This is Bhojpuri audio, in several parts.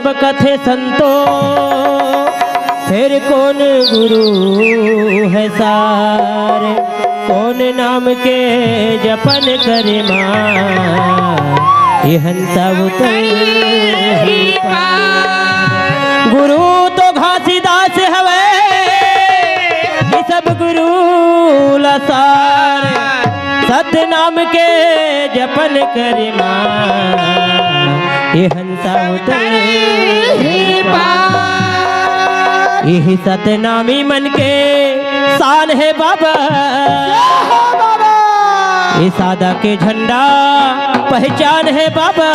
सब कथे संतो, फिर कौन गुरु है सारे। कौन नाम के जपन करे माँ, ये हंसा उतर ही पार। गुरु तो घासीदास हवे, ये सब गुरु लसार। सत्य नाम के जपन करे माँ, ये हंसा उतर ही पार। यही सतनामी मन के शान है बाबा, ये सादा के झंडा पहचान है बाबा।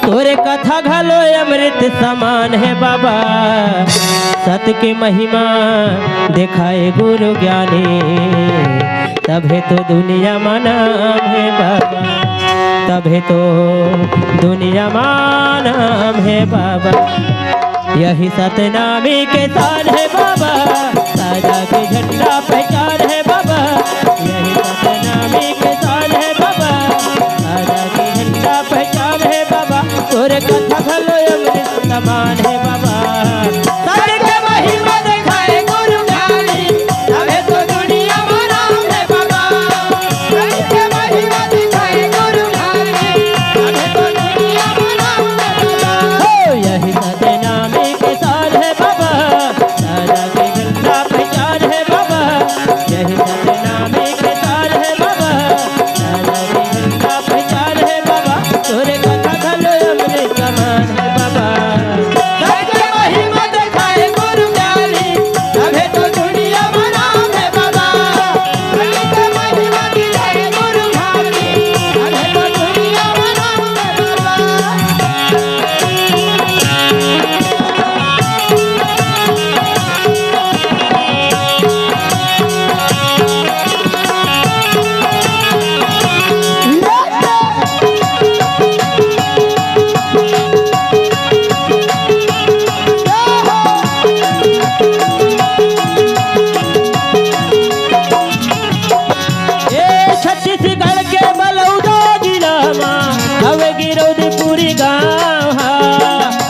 तोरे कथा घलो अमृत समान है बाबा। सत्य की महिमा दिखाए गुरु ज्ञानी, तभे तो दुनिया में नाम है बाबा, तभे तो दुनिया में नाम है बाबा। यही सतनामी के शान है बाबा, सादा के झंडा पहचान है बाबा। यही सतनामी के शान है बाबा, सादा के झंडा पहचान है बाबा। तोरे कथा घलो अमृत समान है बाबा। सत्य के महिमा दिखाए गुरु ज्ञानी, तभे तो दुनिया में नाम है बाबा। सत्य के महिमा दिखाए गुरु ज्ञानी, तभे तो दुनिया में नाम है बाबा। हो यही सतनामी के शान है बाबा, सादा के झंडा पहचान है बाबा। यही सतनामी के शान है बाबा, सादा के झंडा पहचान है बाबा। तोरे कथा घलो अमृत समान है बाबा। सत्य के महिमा दिखाए गुरु ज्ञानी, तभे तो दुनिया में नाम है बाबा। सत्य के महिमा दिखाए गुरु ज्ञानी, तभे तो दुनिया में नाम है बाबा। छत्तीसगढ़ के बलौदा जिला माँ हवे गिरौदपुरी गाँव।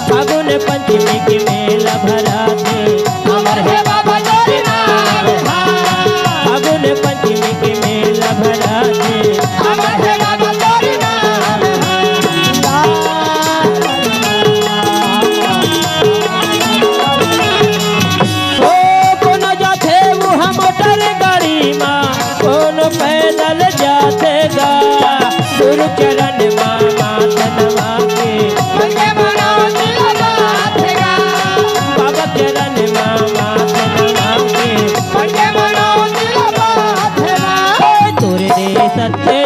फागुन पंचमी के मेला भरा थे, अमर है बाबा तोरे नाम। फागुन पंचमी के मेला भरा थे, अमर है बाबा तोरे नाम। ओ कोनो जाथे वहाँ मोटर गाड़ी माँ, कोनो पैदल जाते गा। गुरु चरण मात नवा के बाबा चरण मात नवा के। तोरे दे सत्य